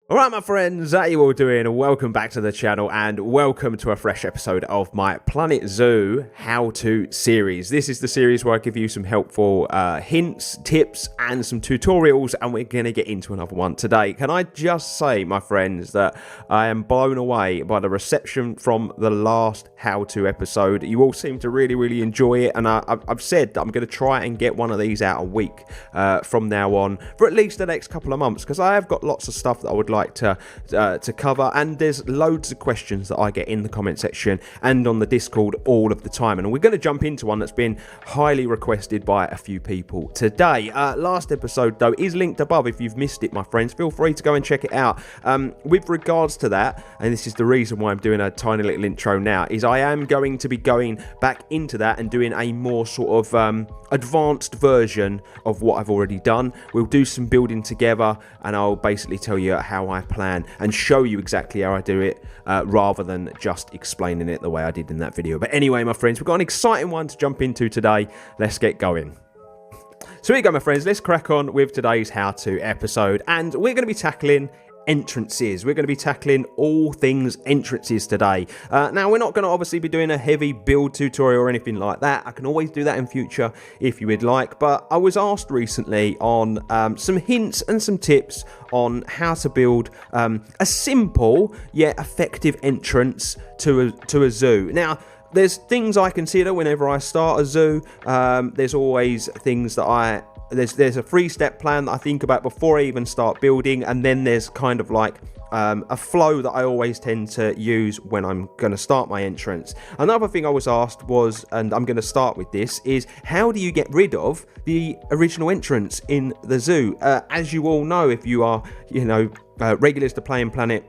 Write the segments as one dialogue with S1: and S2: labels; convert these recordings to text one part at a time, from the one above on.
S1: Alright my friends, how you all doing? Welcome back to the channel and welcome to a fresh episode of my Planet Zoo how-to series. This is the series where I give you some helpful hints, tips and some tutorials, and we're going to get into another one today. Can I just say, my friends, that I am blown away by the reception from the last how-to episode. You all seem to really enjoy it, and I've said that I'm going to try and get one of these out a week from now on for at least the next couple of months, because I have got lots of stuff that I would like to cover, and there's loads of questions that I get in the comment section and on the Discord all of the time, and we're going to jump into one that's been highly requested by a few people today. Last episode though is linked above. If you've missed it, my friends, feel free to go and check it out. With regards to that, and this is the reason why I'm doing a tiny little intro now, is I am going to be going back into that and doing a more sort of advanced version of what I've already done. We'll do some building together and I'll basically tell you how I plan and show you exactly how I do it, rather than just explaining it the way I did in that video. But anyway, my friends, we've got an exciting one to jump into today. Let's get going. So here you go, my friends. Let's crack on with today's how-to episode, and we're going to be tackling entrances. We're going to be tackling all things entrances today. Now, we're not going to obviously be doing a heavy build tutorial or anything like that. I can always do that in future if you would like, but I was asked recently on some hints and some tips on how to build a simple yet effective entrance to a zoo. Now, there's things I consider whenever I start a zoo. There's always things that there's a 3-step plan that I think about before I even start building, and then there's kind of like a flow that I always tend to use when I'm going to start my entrance. Another thing I was asked was, and I'm going to start with this, is how do you get rid of the original entrance in the zoo? As you all know, if you are, regulars to Playing Planet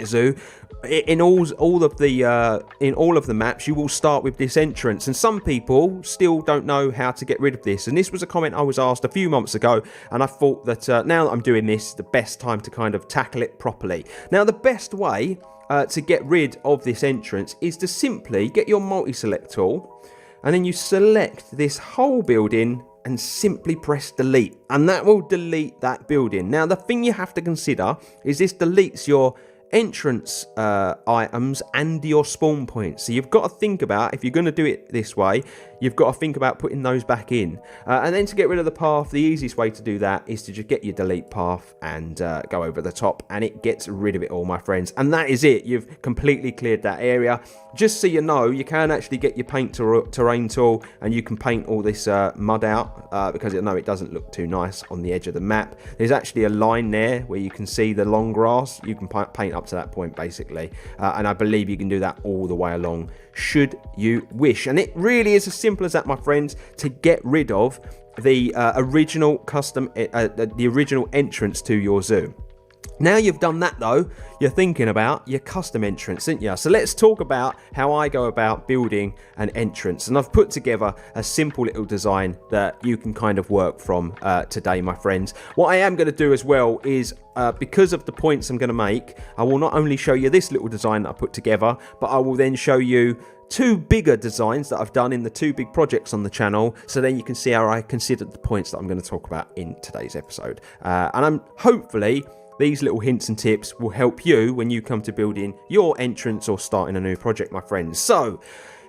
S1: Zoo, in all of the maps you will start with this entrance, and some people still don't know how to get rid of this. And this was a comment I was asked a few months ago, and I thought that now that I'm doing this, the best time to kind of tackle it properly. Now, the best way to get rid of this entrance is to simply get your multi-select tool, and then you select this whole building and simply press delete, and that will delete that building. Now, the thing you have to consider is this deletes your entrance items and your spawn points. So you've got to think about, if you're going to do it this way, you've got to think about putting those back in. And then to get rid of the path, the easiest way to do that is to just get your delete path and go over the top, and it gets rid of it all, my friends. And that is it. You've completely cleared that area. Just so you know, you can actually get your paint terrain tool and you can paint all this mud out, because I know it doesn't look too nice on the edge of the map. There's actually a line there where you can see the long grass. You can paint up to that point, basically. And I believe you can do that all the way along, should you wish. And it really is as simple as that, my friends, to get rid of the original the original entrance to your zoo. Now you've done that though, you're thinking about your custom entrance, aren't you? So let's talk about how I go about building an entrance. And I've put together a simple little design that you can kind of work from today, my friends. What I am going to do as well is, because of the points I'm going to make, I will not only show you this little design that I put together, but I will then show you 2 bigger designs that I've done in the 2 big projects on the channel, so then you can see how I considered the points that I'm going to talk about in today's episode. And hopefully these little hints and tips will help you when you come to building your entrance or starting a new project, my friends. So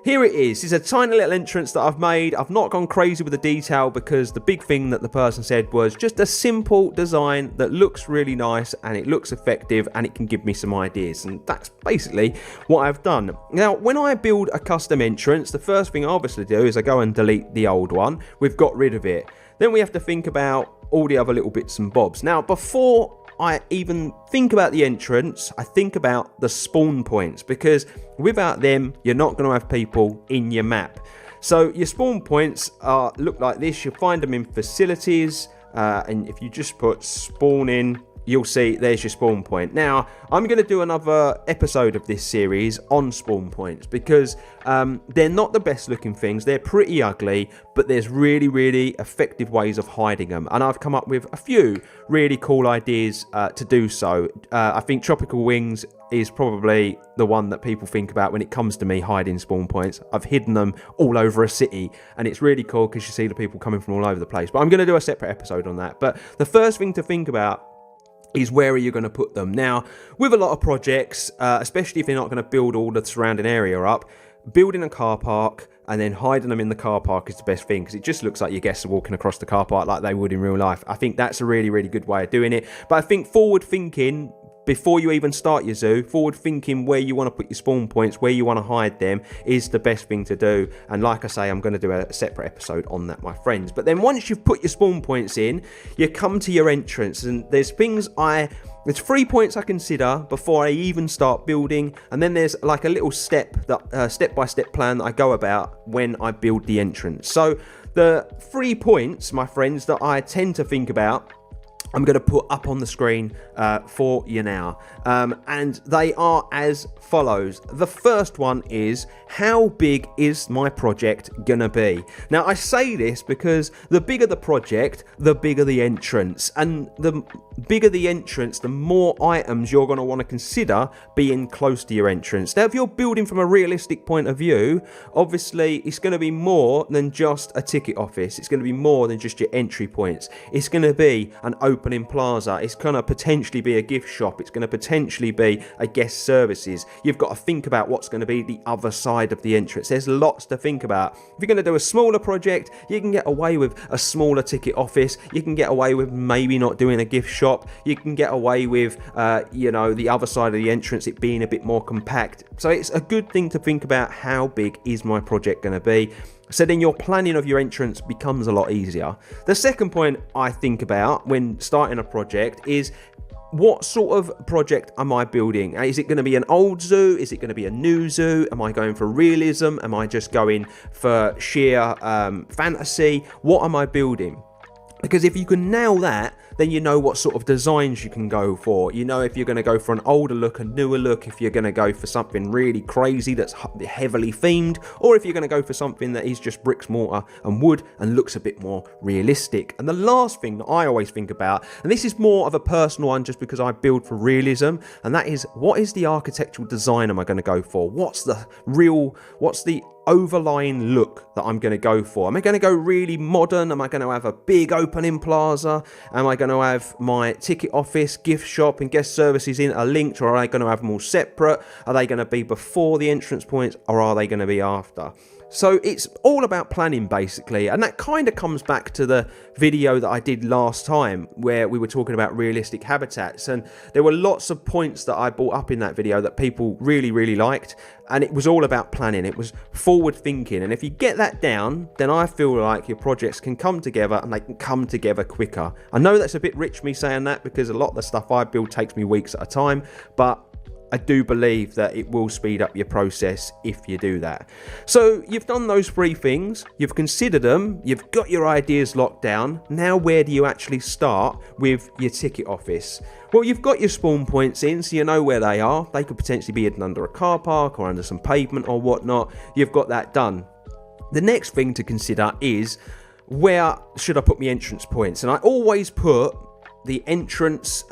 S1: here it is. It's a tiny little entrance that I've made. I've not gone crazy with the detail, because the big thing that the person said was just a simple design that looks really nice and it looks effective and it can give me some ideas. And that's basically what I've done. Now, when I build a custom entrance, the first thing I obviously do is I go and delete the old one. We've got rid of it. Then we have to think about all the other little bits and bobs. Now, before I even think about the entrance, I think about the spawn points, because without them, you're not going to have people in your map. So your spawn points look like this. You'll find them in facilities, and if you just put spawn in, you'll see there's your spawn point. Now, I'm going to do another episode of this series on spawn points, because they're not the best looking things. They're pretty ugly, but there's really effective ways of hiding them. And I've come up with a few really cool ideas to do so. I think Tropical Wings is probably the one that people think about when it comes to me hiding spawn points. I've hidden them all over a city, and it's really cool because you see the people coming from all over the place. But I'm going to do a separate episode on that. But the first thing to think about is where are you going to put them. Now, with a lot of projects, especially if you're not going to build all the surrounding area up, building a car park and then hiding them in the car park is the best thing, because it just looks like your guests are walking across the car park like they would in real life. I think that's a really, really good way of doing it. But I think forward thinking, before you even start your zoo, forward thinking where you want to put your spawn points, where you want to hide them, is the best thing to do. And like I say, I'm going to do a separate episode on that, my friends. But then once you've put your spawn points in, you come to your entrance, and there's 3 points I consider before I even start building, and then there's like a little step-by-step plan that I go about when I build the entrance. So the 3 points, my friends, that I tend to think about, I'm going to put up on the screen for you now. And they are as follows. The first one is, how big is my project going to be? Now, I say this because the bigger the project, the bigger the entrance. And the bigger the entrance, the more items you're going to want to consider being close to your entrance. Now, if you're building from a realistic point of view, obviously it's going to be more than just a ticket office. It's going to be more than just your entry points. It's going to be an opening plaza. It's going to potentially be a gift shop. It's going to potentially be a guest services. You've got to think about what's going to be the other side of the entrance. There's lots to think about. If you're going to do a smaller project, you can get away with a smaller ticket office. You can get away with maybe not doing a gift shop. You can get away with the other side of the entrance, it being a bit more compact. So it's a good thing to think about, how big is my project going to be? So then your planning of your entrance becomes a lot easier. The second point I think about when starting a project is, what sort of project am I building? Is it going to be an old zoo? Is it going to be a new zoo? Am I going for realism? Am I just going for sheer fantasy? What am I building? Because if you can nail that, then you know what sort of designs you can go for. You know if you're going to go for an older look, a newer look, if you're going to go for something really crazy that's heavily themed, or if you're going to go for something that is just bricks, mortar and wood and looks a bit more realistic. And the last thing that I always think about, and this is more of a personal one just because I build for realism, and that is, what is the architectural design am I going to go for? What's the overlying look that I'm going to go for? Am I going to go really modern? Am I going to have a big opening plaza? Am I going to have my ticket office, gift shop and guest services interlinked, or are I going to have them all separate? Are they going to be before the entrance points, or are they going to be after? So it's all about planning, basically, and that kind of comes back to the video that I did last time where we were talking about realistic habitats, and there were lots of points that I brought up in that video that people really liked, and it was all about planning. It was forward thinking, and if you get that down, then I feel like your projects can come together, and they can come together quicker. I know that's a bit rich, me saying that, because a lot of the stuff I build takes me weeks at a time, but I do believe that it will speed up your process if you do that. So you've done those 3 things, you've considered them, you've got your ideas locked down. Now where do you actually start with your ticket office? Well, you've got your spawn points in, so you know where they are. They could potentially be hidden under a car park or under some pavement or whatnot. You've got that done. The next thing to consider is, where should I put my entrance points? And I always put the entrance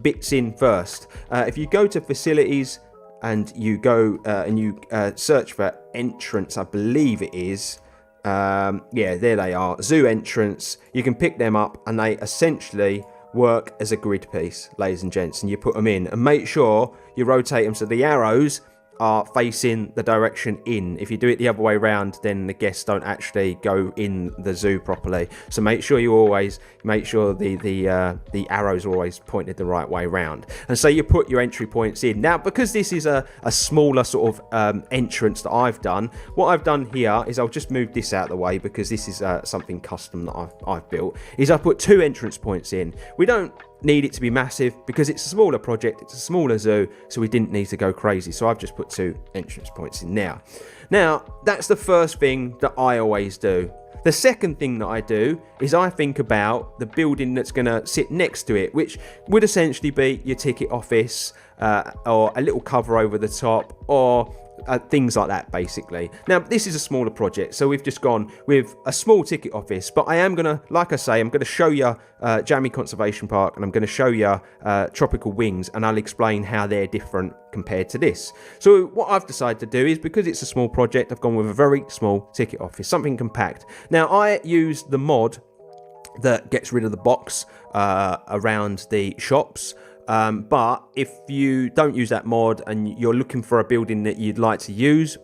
S1: bits in first. If you go to facilities and you go and you search for entrance, I believe it is, yeah, there they are, zoo entrance, you can pick them up and they essentially work as a grid piece, ladies and gents, and you put them in and make sure you rotate them so the arrows are facing the direction in. If you do it the other way around, then the guests don't actually go in the zoo properly. So make sure you always make sure the arrows are always pointed the right way around. And so you put your entry points in. Now, because this is a smaller sort of entrance that I've done, what I've done here is I'll just move this out of the way because this is something custom that I've built, is I put 2 entrance points in. We don't need it to be massive because it's a smaller project, it's a smaller zoo, so we didn't need to go crazy. So I've just put 2 entrance points in now. Now, that's the first thing that I always do. The second thing that I do is I think about the building that's going to sit next to it, which would essentially be your ticket office, or a little cover over the top, or things like that, basically. Now, this is a smaller project, so we've just gone with a small ticket office, but I am going to, like I say, I'm going to show you Jammy Conservation Park, and I'm going to show you Tropical Wings, and I'll explain how they're different compared to this. So what I've decided to do is, because it's a small project, I've gone with a very small ticket office, something compact. Now, I used the mod that gets rid of the box around the shops, But if you don't use that mod and you're looking for a building that you'd like to use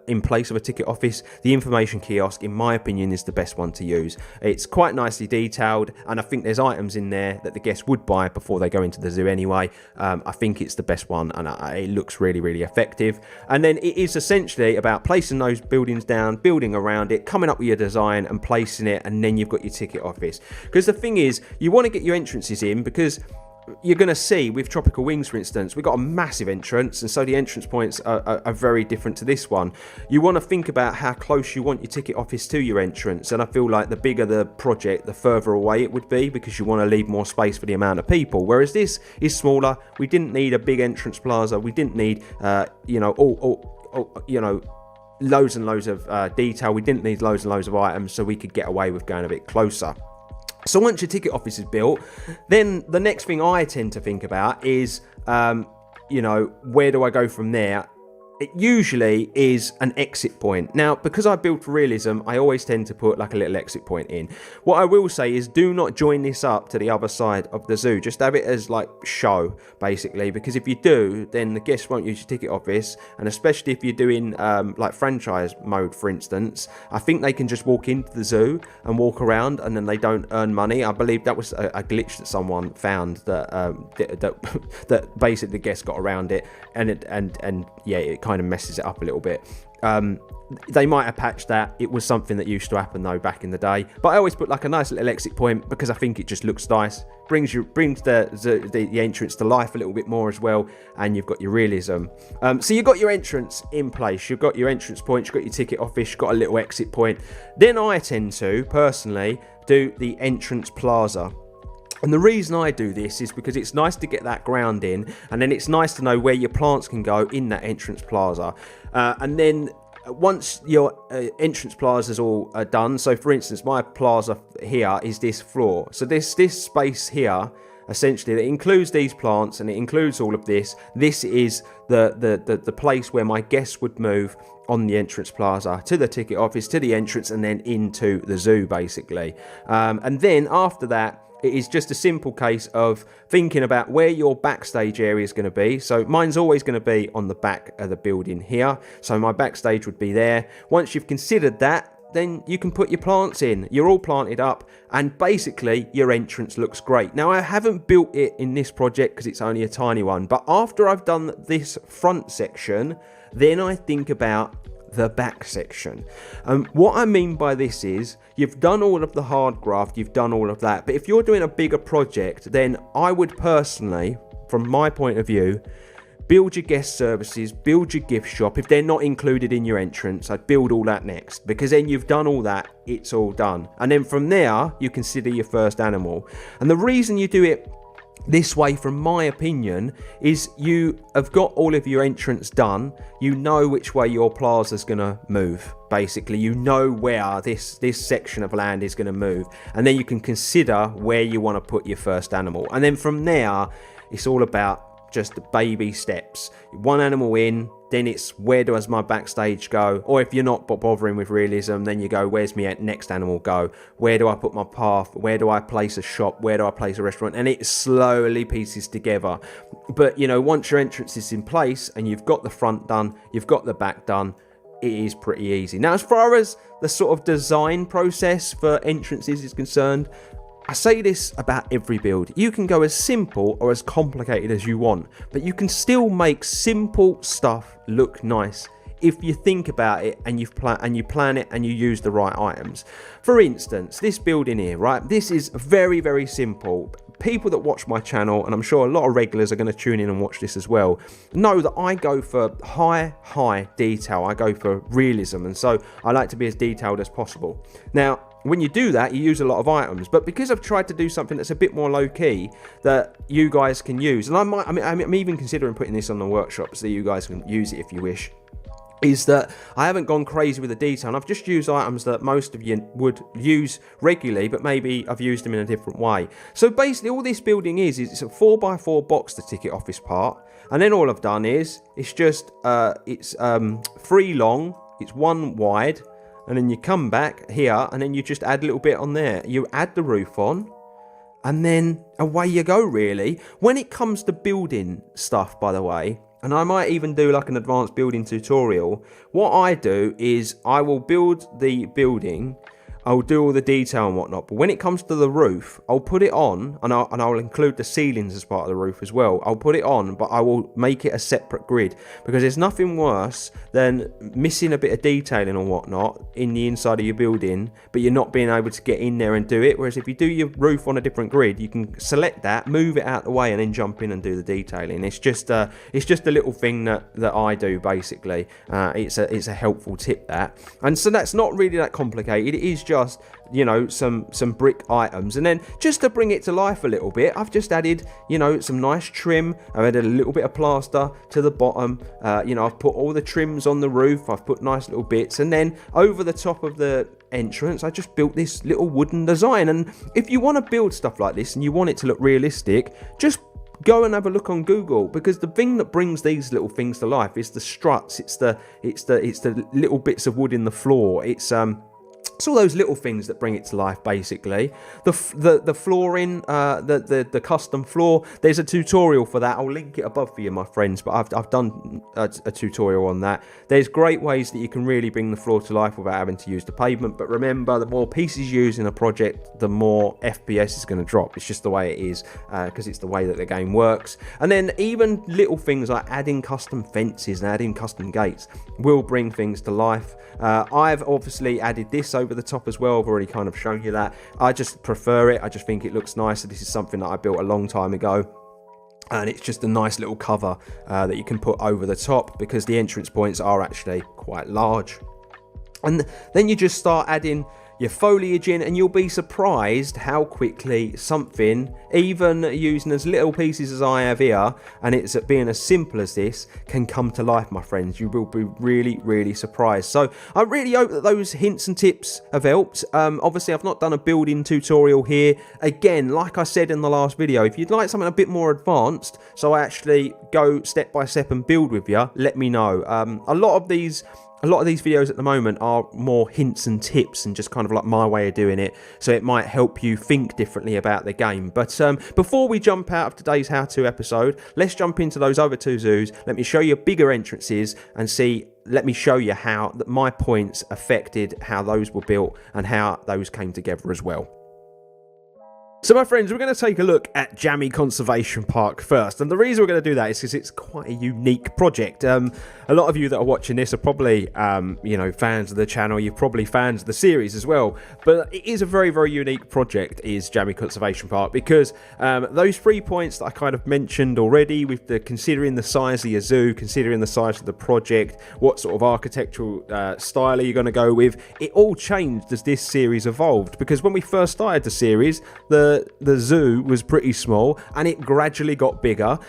S1: in place of a ticket office, the information kiosk, in my opinion, is the best one to use. It's quite nicely detailed, and I think there's items in there that the guests would buy before they go into the zoo anyway. I think it's the best one, and it looks really, really effective. And then it is essentially about placing those buildings down, building around it, coming up with your design and placing it, and then you've got your ticket office. Because the thing is, you want to get your entrances in, because you're going to see with Tropical Wings, for instance, we've got a massive entrance, and so the entrance points are very different to this one. You want to think about how close you want your ticket office to your entrance, and I feel like the bigger the project, the further away it would be, because you want to leave more space for the amount of people, whereas this is smaller. We didn't need a big entrance plaza. We didn't need loads and loads of detail. We didn't need loads and loads of items, so we could get away with going a bit closer. So once your ticket office is built, then the next thing I tend to think about is, where do I go from there? It usually is an exit point. Now, because I build for realism, I always tend to put like a little exit point in. What I will say is, do not join this up to the other side of the zoo. Just have it as like show, basically, because if you do, then the guests won't use your ticket office, and especially if you're doing like franchise mode, for instance, I think they can just walk into the zoo and walk around, and then they don't earn money. I believe that was a glitch that someone found that that basically the guests got around it, and yeah, it kind of messes it up a little bit. They might have patched that. It was something that used to happen though back in the day, but I always put like a nice little exit point, because I think it just looks nice, brings the entrance to life a little bit more as well, and you've got your realism. So you've got your entrance in place, you've got your entrance point, you've got your ticket office, you've got a little exit point. Then I tend to personally do the entrance plaza. And the reason I do this is because it's nice to get that ground in, and then it's nice to know where your plants can go in that entrance plaza. And then once your entrance plaza is all done, so for instance, my plaza here is this floor. So this space here, essentially, that includes these plants and it includes all of this. This is the place where my guests would move on the entrance plaza to the ticket office, to the entrance, and then into the zoo, basically. And then after that, it is just a simple case of thinking about where your backstage area is going to be. So mine's always going to be on the back of the building here. So my backstage would be there. Once you've considered that, then you can put your plants in. You're all planted up, and basically your entrance looks great. Now, I haven't built it in this project because it's only a tiny one, but after I've done this front section, then I think about the back section. What I mean by this is, you've done all of the hard graft, you've done all of that, but if you're doing a bigger project, then I would personally, from my point of view, build your guest services, build your gift shop. If they're not included in your entrance, I'd build all that next, because then you've done all that, it's all done. And then from there, you consider your first animal. And the reason you do it this way, from my opinion, is you have got all of your entrance done. You know which way your plaza's going to move. Basically, you know where this section of land is going to move. And then you can consider where you want to put your first animal. And then from there, it's all about just the baby steps. One animal in, then it's where does my backstage go? Or if you're not bothering with realism, then you go, where's my next animal go? Where do I put my path? Where do I place a shop? Where do I place a restaurant? And it slowly pieces together. But once your entrance is in place and you've got the front done, you've got the back done, it is pretty easy. Now, as far as the sort of design process for entrances is concerned, I say this about every build. You can go as simple or as complicated as you want, but you can still make simple stuff look nice if you think about it and you plan it and you use the right items. For instance, this building here, right? This is very, very simple. People that watch my channel, and I'm sure a lot of regulars are going to tune in and watch this as well, know that I go for high detail. I go for realism, and so I like to be as detailed as possible. Now, when you do that, you use a lot of items, but because I've tried to do something that's a bit more low-key that you guys can use, and I'm even considering putting this on the workshop so you guys can use it if you wish, is that I haven't gone crazy with the detail, and I've just used items that most of you would use regularly, but maybe I've used them in a different way. So basically all this building is it's a 4x4 box, the ticket office part, and then all I've done is it's just 3 long, it's 1 wide, and then you come back here and then you just add a little bit on there. You add the roof on, and then away you go, really. When it comes to building stuff, by the way, and I might even do like an advanced building tutorial, what I do is I will build the building, I'll do all the detail and whatnot, but when it comes to the roof, I'll put it on, and I'll include the ceilings as part of the roof as well. I'll put it on, but I will make it a separate grid, because there's nothing worse than missing a bit of detailing or whatnot in the inside of your building, but you're not being able to get in there and do it. Whereas if you do your roof on a different grid, you can select that, move it out of the way, and then jump in and do the detailing. It's just a little thing that I do, basically. It's a helpful tip, that. And so that's not really that complicated. It is just, you know, some brick items, and then just to bring it to life a little bit, I've just added, you know, some nice trim. I've added a little bit of plaster to the bottom. You know, I've put all the trims on the roof. I've put nice little bits, and then over the top of the entrance, I just built this little wooden design. And if you want to build stuff like this and you want it to look realistic, just go and have a look on Google, because the thing that brings these little things to life is the struts. It's the little bits of wood in the floor. It's all those little things that bring it to life, basically. The flooring, the custom floor, there's a tutorial for that. I'll link it above for you, my friends, but I've done a tutorial on that. There's great ways that you can really bring the floor to life without having to use the pavement, but remember, the more pieces you use in a project, the more FPS is going to drop. It's just the way it is, because it's the way that the game works. And then even little things like adding custom fences and adding custom gates will bring things to life. I've obviously added this over the top as well. I've already kind of shown you that. I just prefer it. I just think it looks nicer. This is something that I built a long time ago, and it's just a nice little cover that you can put over the top, because the entrance points are actually quite large. And then you just start adding your foliage in, and you'll be surprised how quickly something, even using as little pieces as I have here, and it's being as simple as this, can come to life, my friends. You will be really, really surprised. So I really hope that those hints and tips have helped. Obviously, I've not done a building tutorial here. Again, like I said in the last video, if you'd like something a bit more advanced, so I actually go step by step and build with you, let me know. A lot of these videos at the moment are more hints and tips and just kind of like my way of doing it, so it might help you think differently about the game. But before we jump out of today's how-to episode, let's jump into those other two zoos. Let me show you bigger entrances and let me show you how my points affected how those were built and how those came together as well. So my friends, we're going to take a look at Jammy Conservation Park first, and the reason we're going to do that is because it's quite a unique project. A lot of you that are watching this are probably you know, fans of the channel. You're probably fans of the series as well, but it is a very, very unique project, is Jammy Conservation Park, because those 3 points that I kind of mentioned already, with considering the size of your zoo, considering the size of the project, what sort of architectural style are you going to go with, it all changed as this series evolved. Because when we first started the series, the zoo was pretty small, and it gradually got bigger.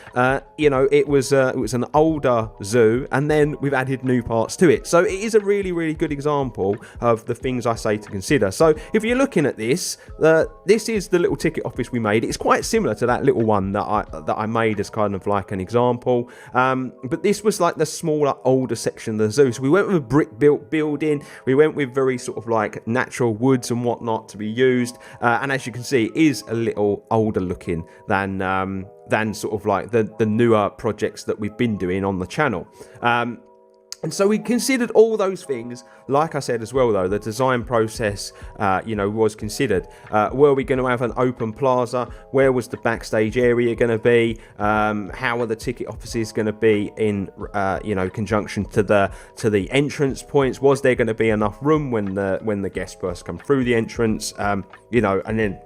S1: You know, it was an older zoo, and then we've added new parts to it. So it is a really, really good example of the things I say to consider. So if you're looking at this, this is the little ticket office we made. It's quite similar to that little one that I made as kind of like an example. But this was like the smaller, older section of the zoo. So we went with a brick built building. We went with very sort of like natural woods and whatnot to be used. And as you can see, it is a little older looking than sort of like the newer projects that we've been doing on the channel. And so we considered all those things. Like I said as well, though, the design process, you know, was considered. Were we going to have an open plaza? Where was the backstage area going to be? How are the ticket offices going to be in, you know, conjunction to the entrance points? Was there going to be enough room when the guests first come through the entrance? You know, and then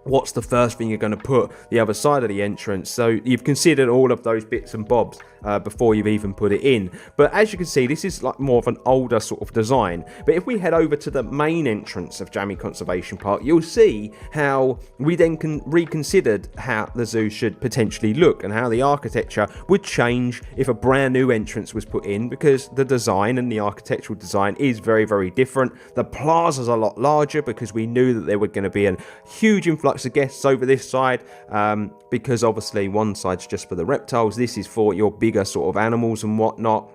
S1: what's the first thing you're going to put the other side of the entrance? So you've considered all of those bits and bobs before you've even put it in. But as you can see, this is like more of an older sort of design. But if we head over to the main entrance of Jammy Conservation Park, you'll see how we then reconsidered how the zoo should potentially look and how the architecture would change if a brand new entrance was put in, because the design and the architectural design is very, very different. The plaza's a lot larger because we knew that there were going to be a huge influx of guests over this side, because obviously one side's just for the reptiles, this is for your bigger sort of animals and whatnot.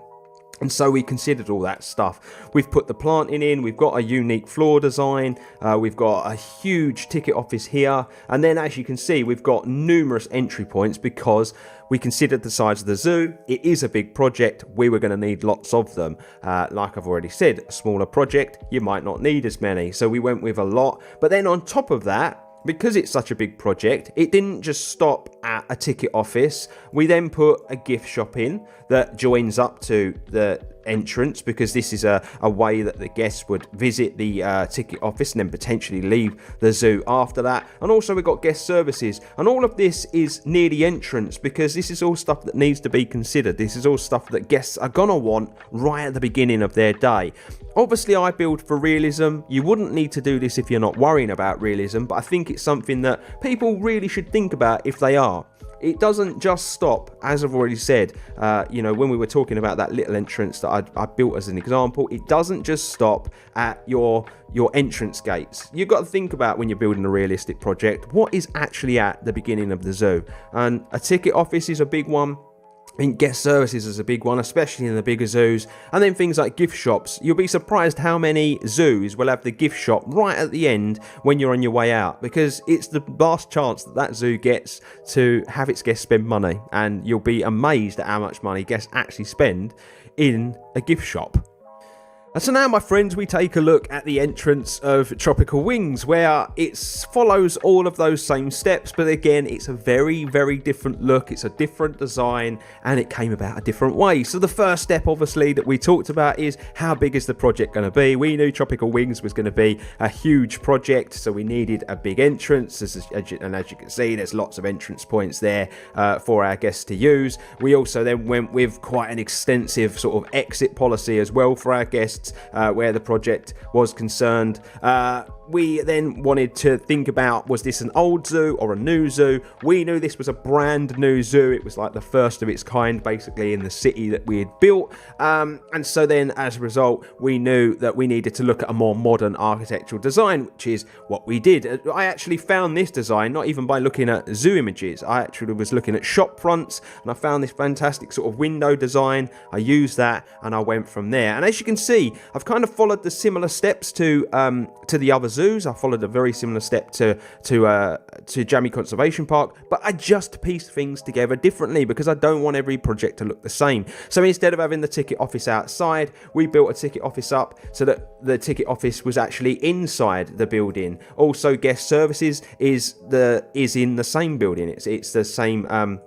S1: And so we considered all that stuff. We've put the planting in, we've got a unique floor design, we've got a huge ticket office here, and then as you can see, we've got numerous entry points because we considered the size of the zoo. It is a big project, we were going to need lots of them. Like I've already said, a smaller project, you might not need as many, so we went with a lot. But then on top of that, because it's such a big project, it didn't just stop at a ticket office. We then put a gift shop in that joins up to the entrance, because this is a way that the guests would visit the ticket office and then potentially leave the zoo after that. And also we've got guest services, and all of this is near the entrance because this is all stuff that needs to be considered. This is all stuff that guests are gonna want right at the beginning of their day. Obviously I build for realism. You wouldn't need to do this if you're not worrying about realism, but I think it's something that people really should think about if they are. It doesn't just stop, as I've already said, when we were talking about that little entrance that I built as an example, it doesn't just stop at your entrance gates. You've got to think about, when you're building a realistic project, what is actually at the beginning of the zoo. And a ticket office is a big one. I think guest services is a big one, especially in the bigger zoos. And then things like gift shops. You'll be surprised how many zoos will have the gift shop right at the end when you're on your way out, because it's the last chance that that zoo gets to have its guests spend money. And you'll be amazed at how much money guests actually spend in a gift shop. And so now, my friends, we take a look at the entrance of Tropical Wings, where it follows all of those same steps, but again, it's a very, very different look. It's a different design, and it came about a different way. So the first step, obviously, that we talked about is how big is the project going to be? We knew Tropical Wings was going to be a huge project, so we needed a big entrance. And as you can see, there's lots of entrance points there for our guests to use. We also then went with quite an extensive sort of exit policy as well for our guests. Where the project was concerned. We then wanted to think about, was this an old zoo or a new zoo? We knew this was a brand new zoo. It was like the first of its kind, basically, in the city that we had built. And so then, as a result, we knew that we needed to look at a more modern architectural design, which is what we did. I actually found this design, not even by looking at zoo images. I actually was looking at shop fronts, and I found this fantastic sort of window design. I used that, and I went from there. And as you can see, I've kind of followed the similar steps to the other zoos. I followed a very similar step to Jammy Conservation Park, but I just pieced things together differently because I don't want every project to look the same. So instead of having the ticket office outside, we built a ticket office up so that the ticket office was actually inside the building. Also, guest services is in the same building. It's the same.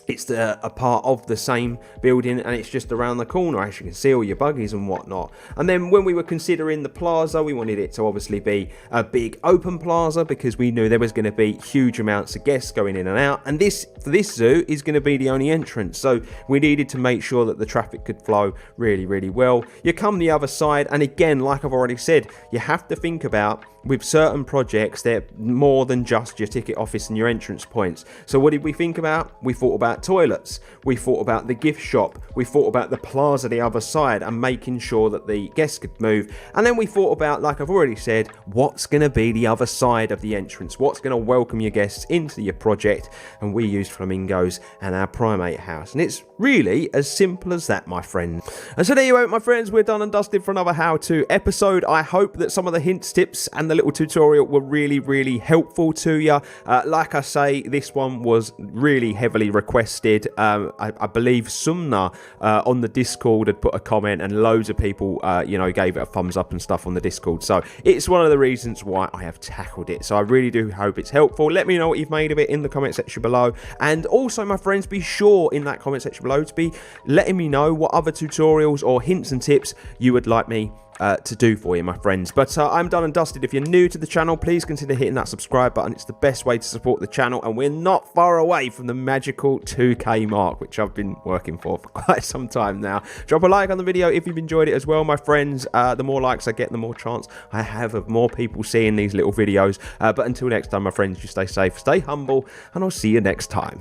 S1: It's a part of the same building, and it's just around the corner. As you can see, all your buggies and whatnot. And then when we were considering the plaza, we wanted it to obviously be a big open plaza because we knew there was going to be huge amounts of guests going in and out. And this zoo is going to be the only entrance, so we needed to make sure that the traffic could flow really, really well. You come the other side, and again, like I've already said, you have to think about, with certain projects, they're more than just your ticket office and your entrance points. So what did we think about? We thought about toilets, we thought about the gift shop, we thought about the plaza the other side and making sure that the guests could move. And then we thought about, like I've already said, what's going to be the other side of the entrance, what's going to welcome your guests into your project. And we used flamingos and our primate house, and it's really as simple as that, my friends. And so there you go, my friends, we're done and dusted for another how-to episode. I hope that some of the hints, tips and the little tutorial were really, really helpful to you. Like I say, this one was really heavily requested. I believe Sumna on the Discord had put a comment, and loads of people gave it a thumbs up and stuff on the Discord. So it's one of the reasons why I have tackled it. So I really do hope it's helpful. Let me know what you've made of it in the comment section below, and also, my friends, be sure in that comment section below to be letting me know what other tutorials or hints and tips you would like me to do for you, my friends. But I'm done and dusted. If you're new to the channel, please consider hitting that subscribe button. It's the best way to support the channel, and we're not far away from the magical 2K mark, which I've been working for quite some time now. Drop a like on the video if you've enjoyed it as well, my friends. The more likes I get, the more chance I have of more people seeing these little videos. But until next time, my friends, you stay safe, stay humble, and I'll see you next time.